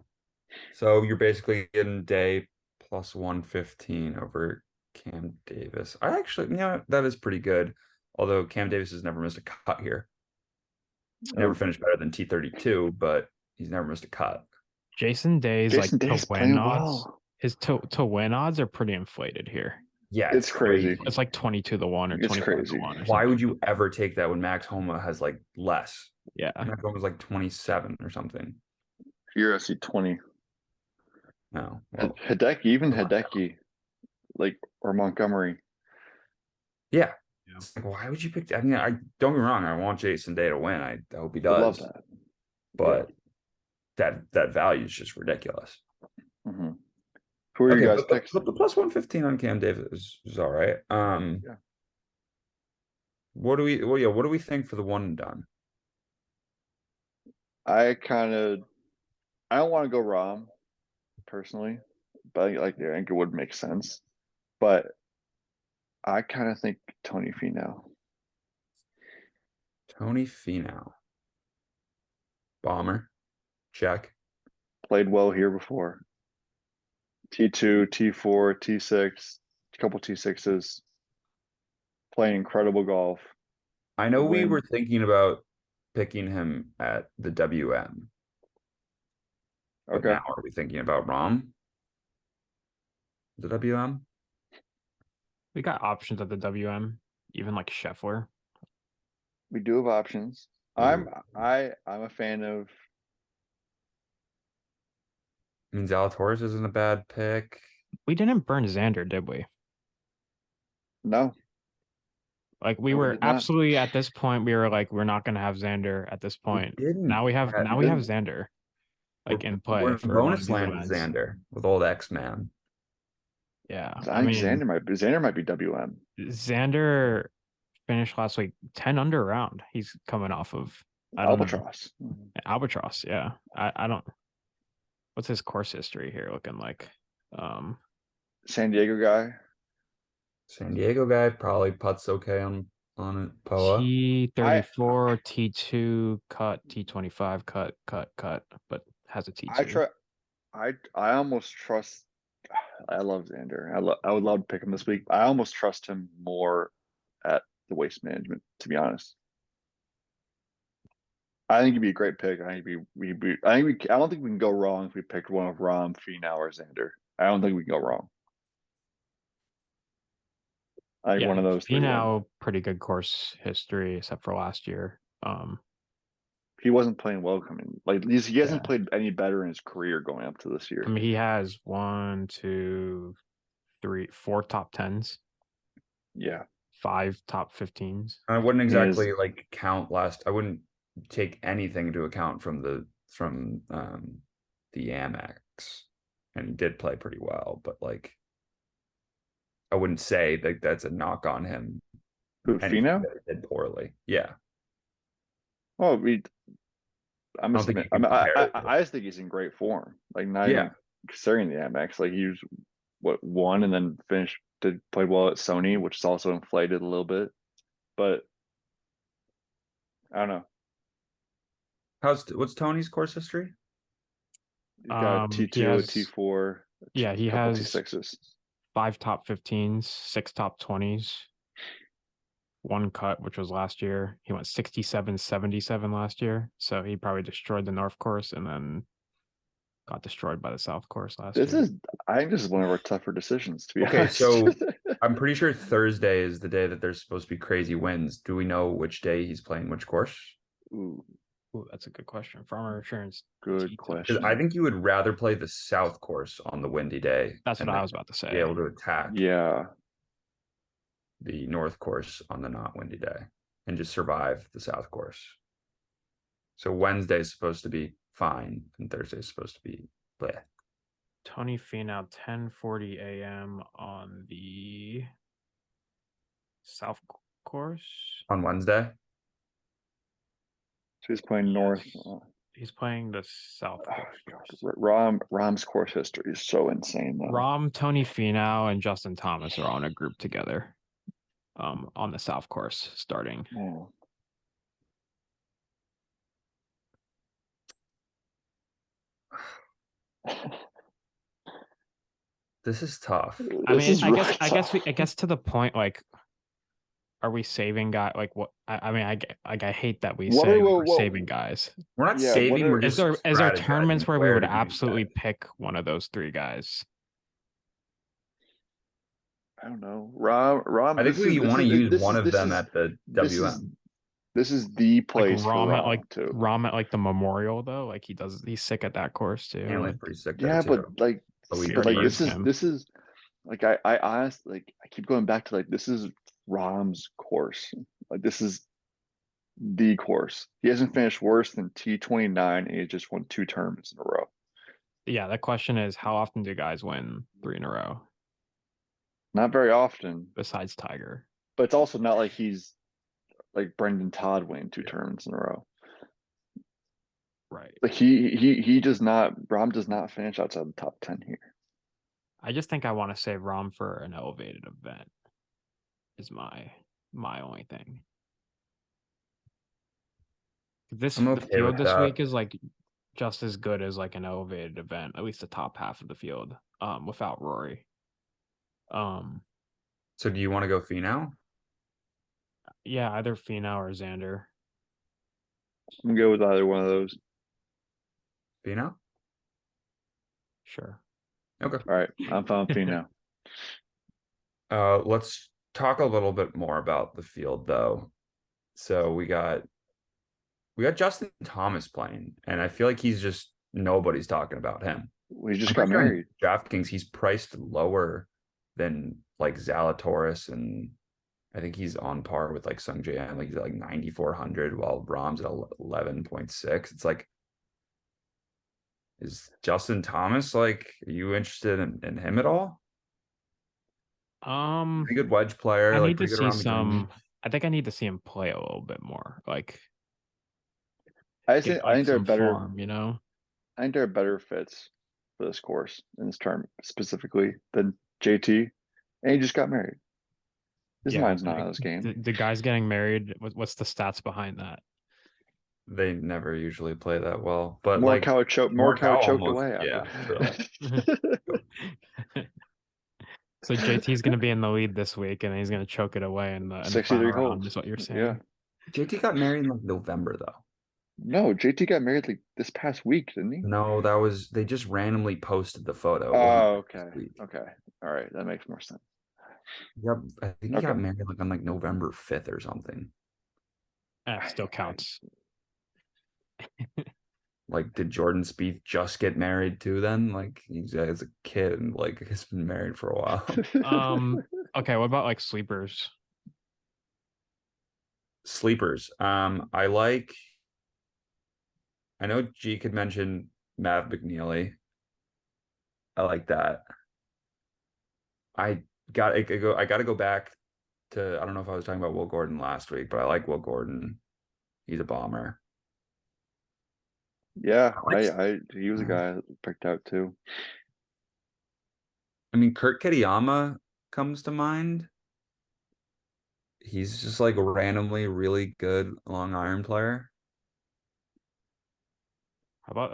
So you're basically getting Day plus 115 over Cam Davis. I actually, that is pretty good. Although Cam Davis has never missed a cut here. Never finished better than T32, but he's never missed a cut. Jason Day's Jason like to Day's win playing odds. well. His to win odds are pretty inflated here. Yeah, It's crazy. It's like 22 to 1 or It's 25 crazy. to 1 or Why something. would you ever take that when Max Homa has like less? Yeah. Max Homa was like 27 or something. You're actually 20. No. Well, Hideki, even come on. Hideki, like, or Montgomery. yeah. Yeah. It's like, why would you pick that? I mean, I don't get me wrong. I want Jason Day to win. I hope he I love does. that. But that value is just ridiculous. Mm-hmm. Who are you guys' picks? But the plus 115 on Cam Davis is all right. Yeah. What do we think for the one and done? I don't want to go Rahm personally, but I think it would make sense. But I kind of think Tony Finau. Tony Finau. Bomber. Check. Played well here before. T2, T4, T6, a couple T6s. Playing incredible golf. I know we Win. were thinking about picking him at the WM. But Okay. now are we thinking about Rahm? The WM? We got options at the WM, even like Scheffler. We do have options. I'm a fan of I mean, Zalatoris isn't a bad pick. We didn't burn Xander, did we? no. Like we No, we were did not. absolutely at this point, we were like, we're not gonna have Xander at this point. didn't. Now we have Yeah, we have Xander like in play We're in for one bonus of these land with events. Xander with old X-Man. Yeah. I think Xander might be WM. Xander finished last week 10 under round. He's coming off of Albatross. Albatross, yeah. I don't what's his course history here looking like? San Diego guy. San Diego guy probably putts okay on it. POA. T34, T2, cut, T25, cut, but has a T2. I almost trust. I love Xander. I would love to pick him this week. I almost trust him more at the waste management, to be honest. I think he'd be a great pick. I don't think we can go wrong if we picked one of Rahm, Finau, or Xander. I don't think we can go wrong. I think one of those three. Finau, pretty good course history, except for last year. He wasn't playing well coming. Like he hasn't played any better in his career going up to this year. I mean, he has 1, 2, 3, 4 top 10s. Yeah. 5 top 15s. I wouldn't exactly like count last. I wouldn't take anything into account from the Amex, and he did play pretty well, but like I wouldn't say that that's a knock on him. Who, Anything Finau? that he did poorly. Yeah. Oh, I don't think you can compare it. I just think he's in great form. Like not Yeah. even considering the Amex. Like he was won and then played well at Sony, which is also inflated a little bit. But I don't know. What's Tony's course history? He's got a He T2, a has T4, yeah, he a couple has T6s. 5 top 15s, 6 top 20s, 1 cut, which was last year. He went 67-77 last year, so he probably destroyed the North course and then got destroyed by the South course last year. I think this is one of our tougher decisions, to be Okay, honest. so I'm pretty sure Thursday is the day that there's supposed to be crazy winds. Do we know which day he's playing which course? Ooh, Ooh, that's a good question. Farmer Insurance. good question. I think you would rather play the South course on the windy day. That's what and I was about to say. Be able to attack Yeah. the North course on the not windy day and just survive the South course. So Wednesday is supposed to be fine and Thursday is supposed to be bleh. Tony Finau, 10:40 a.m. on the South course. On Wednesday? So he's playing North. He's playing the South course. Rahm's course history is so insane, though. Rahm, Tony Finau, and Justin Thomas are on a group together on the South course starting. Oh. This is tough. I mean, I guess to the point, like, are we saving guy? Like, what? I mean, I hate that we say we're saving guys. We're not saving. We're just is there tournaments where we would to use absolutely that. pick one of those 3 guys? I don't know. Rahm. I think we want to use one of them at the WM. This is the place Like Rahm for Rahm too. Rahm at like the Memorial though. Like he's sick at that course too. Hanley's pretty sick. Yeah, there, but too. like, this is like I honestly, like, I keep going back to, like, this is Rahm's course. Like, this is the course. He hasn't finished worse than T29, and he just won 2 tournaments in a row. Yeah, the question is, how often do guys win 3 in a row? Not very often. Besides Tiger. But it's also not like he's like Brendan Todd winning 2 tournaments in a row. Right. Like he does not. Rahm does not finish outside the top 10 here. I just think I want to save Rahm for an elevated event. Is my only thing. The field this week is like just as good as like an elevated event, at least the top half of the field, without Rory. So do you want to go Finau? Yeah, either Finau or Xander. I'm gonna go with either one of those. Finau? Sure. Okay. All right, I'm fine with Finau. Let's talk a little bit more about the field though. So we got Justin Thomas playing, and I feel like nobody's talking about him. We just got married. DraftKings, he's priced lower than like Zalatoris, and I think he's on par with like Sung Jae. Like he's at like 9,400, while Rahm's at 11.6. It's like, is Justin Thomas, like, are you interested in him at all? Pretty good wedge player. I like, need to see some. I think I need to see him play a little bit more. Like, I think they're better. Form, you know, I think there are better fits for this course in this term specifically than JT, and he just got married. His mind's not on this game. The guy's getting married. What's the stats behind that? They never usually play that well, but Morikawa choked away. Yeah. So JT's going to be in the lead this week, and he's going to choke it away in the 63 round, is what you're saying. Yeah. JT got married in like November though. No, JT got married like this past week, didn't he? No, they just randomly posted the photo. Oh, okay. Okay. All right. That makes more sense. Yep. I think he got married like on like November 5th or something. Still counts. Like, did Jordan Spieth just get married too then? Like, he's a kid and like he's been married for a while. Okay, what about like sleepers? Sleepers. I like I know G could mention Mav McNeely. I like that. I got to go. I got to go back to. I don't know if I was talking about Will Gordon last week, but I like Will Gordon. He's a bomber. Yeah, Like- he was a guy I picked out too. I mean, Kurt Kitayama comes to mind. He's just like a randomly really good long iron player. How about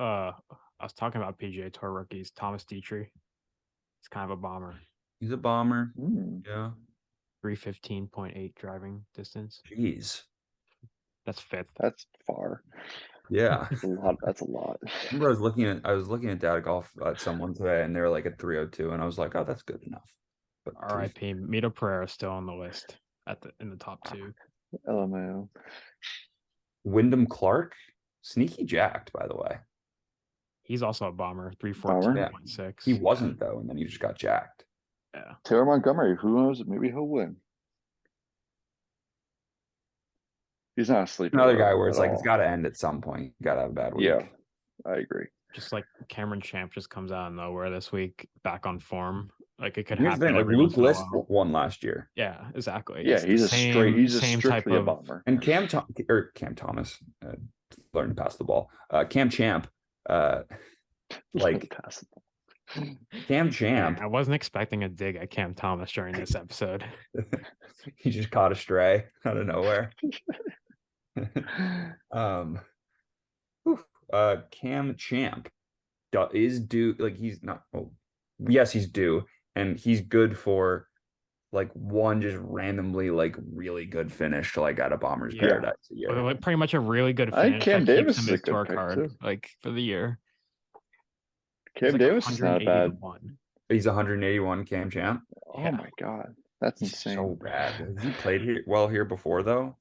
I was talking about PGA Tour rookies, Thomas Dietrich. He's kind of a bomber. He's a bomber. Hmm. Yeah. 315.8 driving distance. Jeez. That's fifth. That's far. Yeah. That's a lot. That's a lot. Remember I was looking at data golf at someone today and they were like at 302 and I was like, oh, that's good enough. But R.I.P. Mito Pereira is still on the list in the top 2. LMAO. Wyndham Clark, sneaky jacked, by the way. He's also a bomber, Bomber? 314.6. He wasn't though, and then he just got jacked. Yeah. Taylor Montgomery. Who knows? Maybe he'll win. He's not asleep. Another guy where it's like it's got to end at some point. You got to have a bad week. Yeah, I agree. Just like Cameron Champ just comes out of nowhere this week, back on form. Like it could Here's the happen. thing, like every Luke once in a List while. won last year, Yeah, exactly. Yeah, It's the he's a same type strictly a of bomber. and Cam Thomas learned to pass the ball. Cam Champ, like Pass it. Cam Champ, I wasn't expecting a dig at Cam Thomas during this episode. he just caught a stray out of nowhere. Cam Champ is due, like he's not. Oh, yes, he's due, and he's good for like one just randomly like really good finish to like at a Bomber's Yeah. Paradise a year. Like pretty much a really good I think finish. Cam that Davis keeps is him a his good tour pick, card, too. like for the year. Cam He's like Davis is not 180 bad. to 1. He's 181 Cam Champ. Oh Yeah. my god, that's He's insane. so bad. Has he played here before though?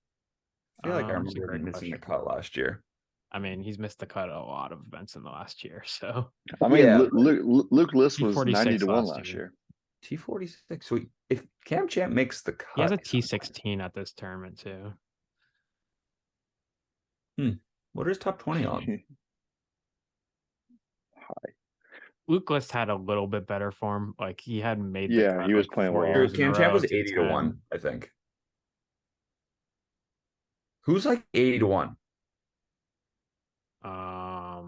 I feel like I That's a remember great him missing the question. cut last year. I mean, he's missed the cut at a lot of events in the last year. So I mean, Yeah, Luke List was T46 90 to 1 last last year. year. T46. So if Cam Champ makes the cut, he has a T16 at this tournament too. what are his top 20 on? Luke List had a little bit better form. Like he had made the Yeah, cut, he was like, playing 4 well. years in a Cam Champ row, was T10. 80 to 1, I think. Who's like 80 to 1? I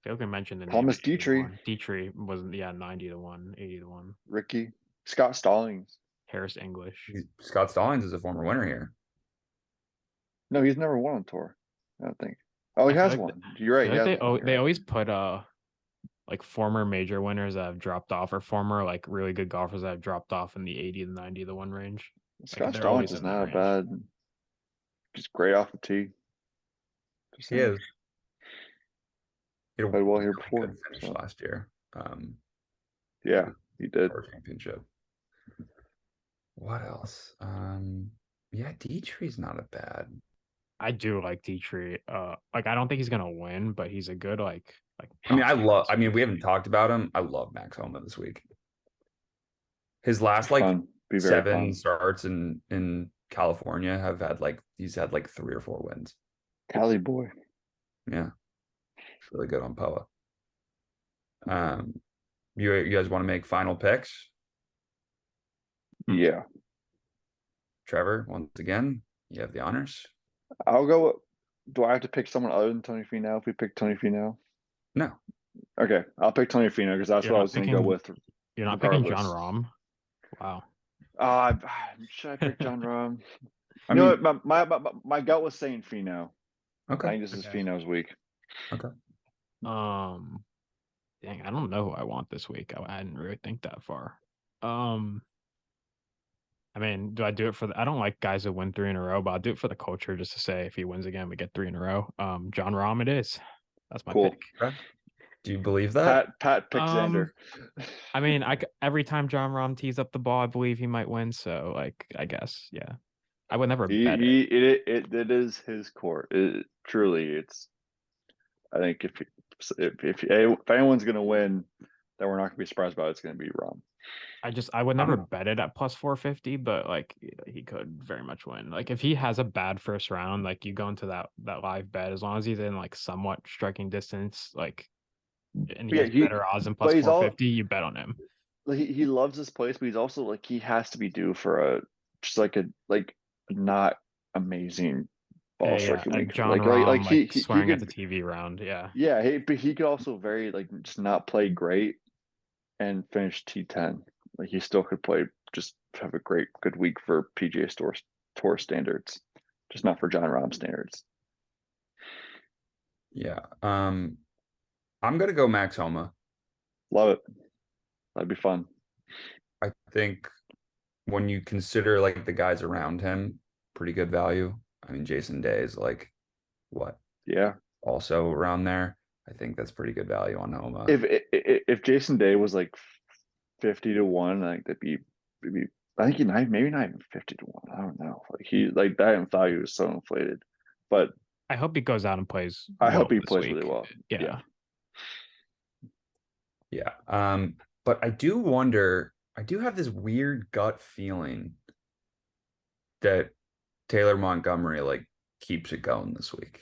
feel like I mentioned the name Thomas of 80 to Dietrich. 1. Dietrich was 90 to 1, 80 to 1. Ricky Scott Stallings. Harris English. Scott Stallings is a former winner here. No, he's never won on tour. I don't think. Oh, he I has feel like one. You're right. I he feel has like one, they you're right. always put like former major winners that have dropped off, or former like really good golfers that have dropped off in the 80 to 90 to 1 range. Scott they're Stallings always is in that not range. bad. Just great off the tee. Just He saying. is. He had a Played well really here before, good finish so. last year. Yeah, he did. Tour championship. What else? Yeah, Dietrich's not a bad. I do like Dietrich. Like I don't think he's gonna win, but he's a good like. I mean, we haven't talked about him. I love Max Homa this week. His last like Fun. Be very 7 fun. starts in California have had like he's had like 3 or 4 wins. Cali boy. Yeah, it's really good on Poa. You guys want to make final picks? Yeah. Trevor, once again, you have the honors. I'll go. Do I have to pick someone other than Tony Finau if we pick Tony Finau? No, Okay, I'll pick Tony Finau because that's You're what I not was going to go picking- with. You're not picking Jon regardless. Rahm. Wow. Should I pick Jon Rahm? I You know mean, what? My gut was saying Finau. I okay. think this is Okay. Finau's week. Dang, I don't know who I want this week. I didn't really think that far. I mean, do I do it for I don't like guys who win 3 in a row, but I'll do it for the culture just to say if he wins again, we get 3 in a row. Jon Rahm it is. That's my Cool. pick. Okay. Do you believe that? Pat picks Xander. I mean, every time Jon Rahm tees up the ball, I believe he might win. So, like, I guess, yeah. I would never bet it. It is his court. Truly, it's. I think if anyone's going to win, then we're not going to be surprised about it. It's going to be Rahm. I would never I'm- bet it at plus 450, but like he could very much win. Like if he has a bad first round, like you go into that live bet as long as he's in like somewhat striking distance, like and he Yeah, has better odds than plus but he's all 450, you bet on him. like he loves this place, but he's also like he has to be due for a just like a not amazing ball Yeah, striking a week. John Like Rahm like he swearing at the could TV round. Yeah. but he could also very like just not play great and finish T10. Like he still could play just have a good week for PGA Tour standards, just not for Jon Rahm standards. Yeah. I'm gonna go Max Homa. Love it. That'd be fun. I think when you consider like the guys around him, pretty good value. I mean, Jason Day is like what? Yeah. Also around there. I think that's pretty good value on Homa. If Jason Day was like 50-1, I think I think maybe not even 50-1. I don't know. Like he like that value is so inflated. But I hope he goes out and plays. I hope he this plays week. really well. Yeah. Yeah. But I do wonder, I do have this weird gut feeling that Taylor Montgomery like keeps it going this week.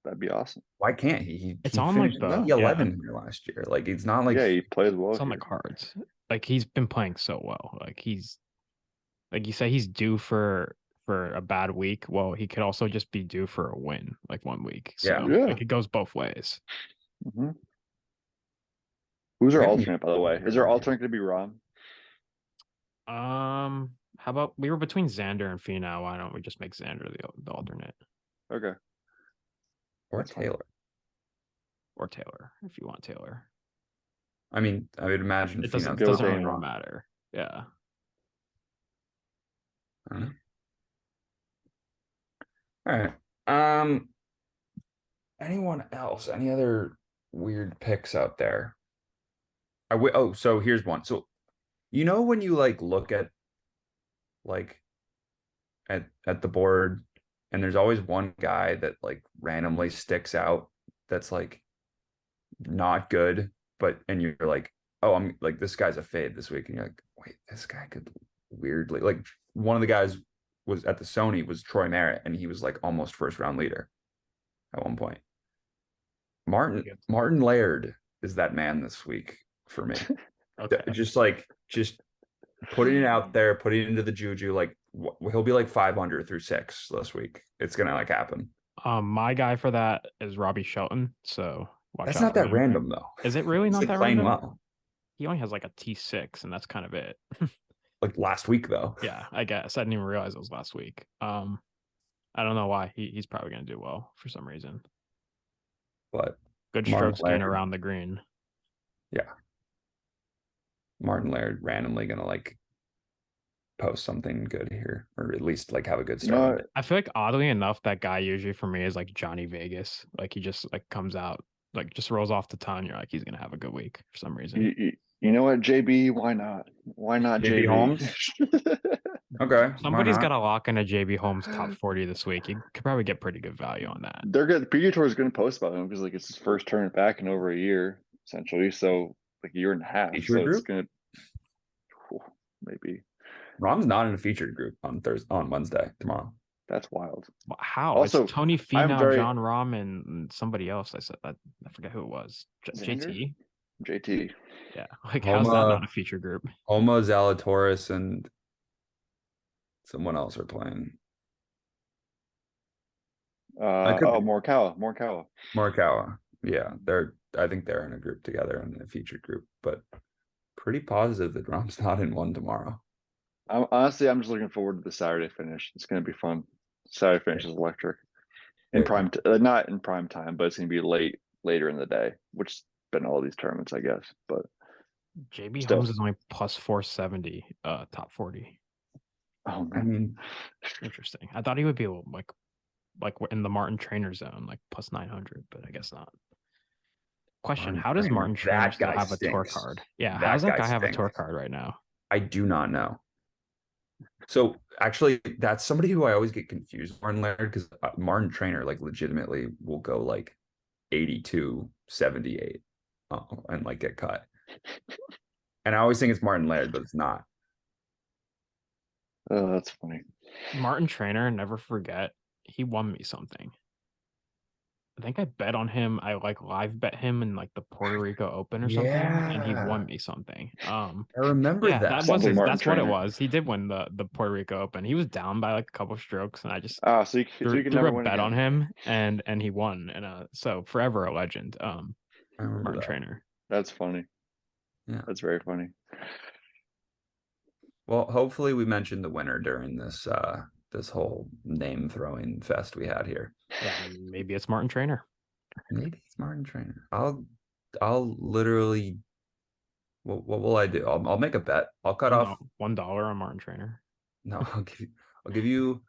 That'd be awesome. Why can't he? It's He on like finished the 11 here last year. Like it's not like Yeah, he plays well. it's on the cards. Like he's been playing so well. Like he's like you say he's due for a bad week. Well, he could also just be due for a win like one week. So Yeah. like it goes both ways. Mm-hmm. Who's our We have alternate, by the way? Is our alternate going to be Rahm? How about we were between Xander and Finau? Why don't we just make Xander the alternate Okay. or That's fine. Taylor. or Taylor if you want Taylor? I mean, I would imagine It doesn't Finau's Go with really Rahm. matter. Yeah. I don't know. All right. Anyone else? Any other weird picks out there? Oh, so here's one. So you know when you like look at like at the board and there's always one guy that like randomly sticks out that's like not good, but and you're like, oh, I'm like this guy's a fade this week, and you're like, wait, this guy could weirdly like one of the guys was at the Sony was Troy Merritt, and he was like almost first round leader at one point. Martin Laird is that man this week for me. Okay. Just putting it out there, putting it into the juju. Like he'll be like 500 through 6 this week. It's gonna like happen. My guy for that is Robbie Shelton. So watch That's out not for that him. random though. Is it really He's not like that playing random? well. He only has like a T6, and that's kind of it. Like last week though. Yeah, I guess I didn't even realize it was last week. I don't know why he's probably gonna do well for some reason. But Good Martin strokes gain Laird. around the green. Yeah. Martin Laird randomly gonna like post something good here, or at least like have a good start. No, I feel like oddly enough, that guy usually for me is like Johnny Vegas. Like he just like comes out, like just rolls off the tongue. You're like, he's gonna have a good week for some reason. you know what, JB? Why not? Why not JB JB? Holmes? Okay. Somebody's got to lock in a JB Holmes top 40 this week. You could probably get pretty good value on that. They're good. The PGA Tour is going to post about him because like it's his first tournament back in over a year, essentially. So like a year and a half. Featured So group? it's going to maybe. Rahm's not in a featured group on Wednesday tomorrow. That's wild. How? Also, it's Tony I'm Finau, very- Jon Rahm, and somebody else. I said that. I forget who it was. Xander? JT. JT. Yeah. Like, how's that Homa- not a feature group? Homa, Zalatoris, and someone else are playing. Morikawa. Morikawa. Yeah, I think they're in a group together in a featured group, but pretty positive that Rahm's not in one tomorrow. I'm just looking forward to the Saturday finish. It's going to be fun. Saturday finish is electric. In not in prime time, but it's going to be later in the day, which has been all these tournaments, I guess. But JB still. Holmes is only plus 470, top 40. Oh I man, mean, Interesting. I thought he would be like in the Martin Trainer zone, like plus 900, but I guess not. Question: Martin how does Trainer, Martin Trainer that still guy have a tour stinks. card? Yeah, That how does that guy guy have a tour stinks. card right now? I do not know. So actually, that's somebody who I always get confused with Martin Laird, because Martin Trainer like legitimately will go like 82, 78 and like get cut. And I always think it's Martin Laird, but it's not. Oh, that's funny. Martin Trainer, never forget, he won me something. I think I bet on him. I like live bet him in like the Puerto Rico Open or something, and he won me something. I remember Yeah, that. that Sounds was like his. Martin That's what it Trainer. was. He did win the Puerto Rico Open. He was down by like a couple strokes, and I just Ah, so you threw can a never win bet on again. him, and he won. And so forever a legend. I remember Martin that. Trainer. That's funny. Yeah. That's very funny. Well, hopefully we mentioned the winner during this this whole name throwing fest we had here. Yeah, maybe it's Martin Trainer. Maybe it's Martin Trainer. I'll literally what will I do? I'll make a bet. I'll cut off. $1 on Martin Trainer. No, I'll give you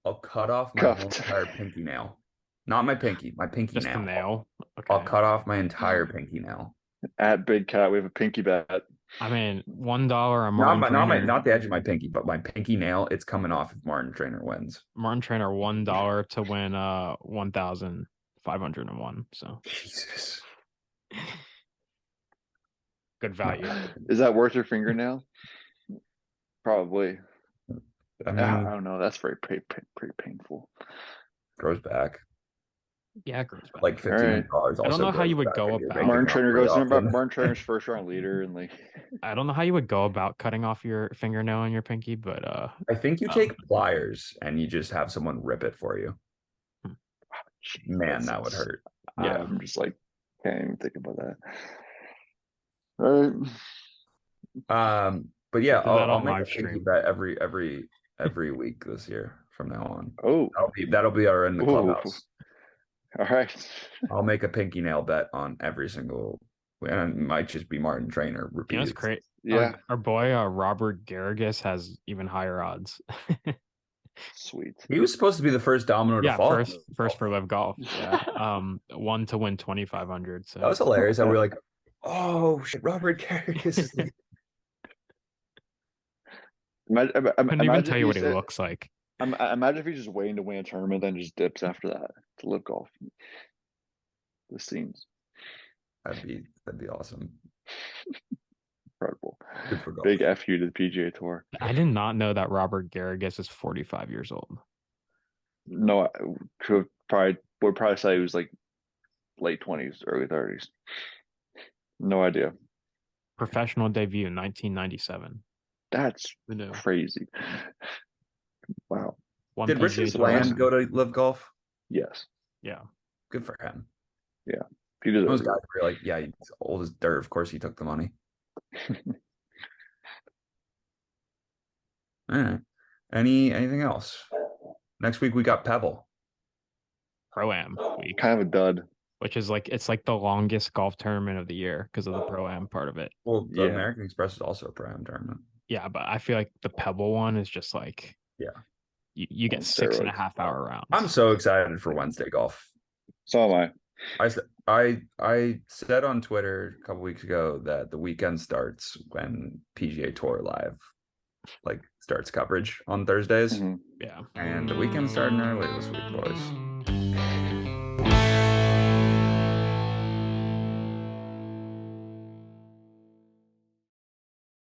I'll cut off my whole Cuffed. entire pinky nail. Not my pinky, my pinky Just the nail. nail. I'll Okay. cut off my entire pinky nail. At Big Cat, we have a pinky bet. I mean, $1 on Martin Trainer. Not the edge of my pinky, but my pinky nail, it's coming off if Martin Trainer wins. Martin Trainer $1 to win 1,501. So Jesus. good value. Is that worth your fingernail? Probably. I I mean, don't know. That's very pretty painful. grows back. Yeah, it grows back. Like $1,500. I don't know how you would go about Martin Trainer goes in about often. Martin Trainer's first round leader and like I don't know how you would go about cutting off your fingernail and your pinky, but I think you take pliers and you just have someone rip it for you. Man, that would hurt. Yeah. I'm just like can't even think about that. All right. But yeah, do that I'll on make a live pinky stream. bet every week this year from now on. Oh, That'll be our in the Ooh. clubhouse. All right. I'll make a pinky nail bet on every single, and it might just be Martin Trainer You know, repeated. it's great. Yeah. Our boy Robert Garrigus has even higher odds. Sweet. He was supposed to be the first domino to Yeah, fall. first for LIV Golf. Yeah. One to win 2,500. So That was hilarious. How we were like, oh shit, Robert Garrigus is the couldn't even tell you what he looks like. Imagine if he's just waiting to win a tournament, then just dips after that to LIV Golf. The scenes. that'd be awesome. Incredible. Good for golf. Big FU to the PGA Tour. I did not know that Robert Garrigus is 45 years old. No, I would probably say he was like late 20s, early 30s. No idea. Professional debut in 1997. That's Who knew? crazy. Wow. One Did PGA Richard Tour Land win. go to LIV Golf? Yes. Yeah. Good for him. He did Those it. guys were like, yeah, he's old as dirt. Of course, he took the money. All right. Anything else? Next week we got Pebble. Pro-Am week, Kind of a dud. which is like it's like the longest golf tournament of the year because of the Pro-Am part of it. Well, the Yeah. American Express is also a pro-am tournament. Yeah, but I feel like the Pebble one is just like Yeah. you get On 6.5 hour rounds. I'm so excited for Wednesday golf. So am I. I said on Twitter a couple weeks ago that the weekend starts when PGA Tour Live starts coverage on Thursdays, Mhm. Yeah. and the weekend's starting early this week, boys.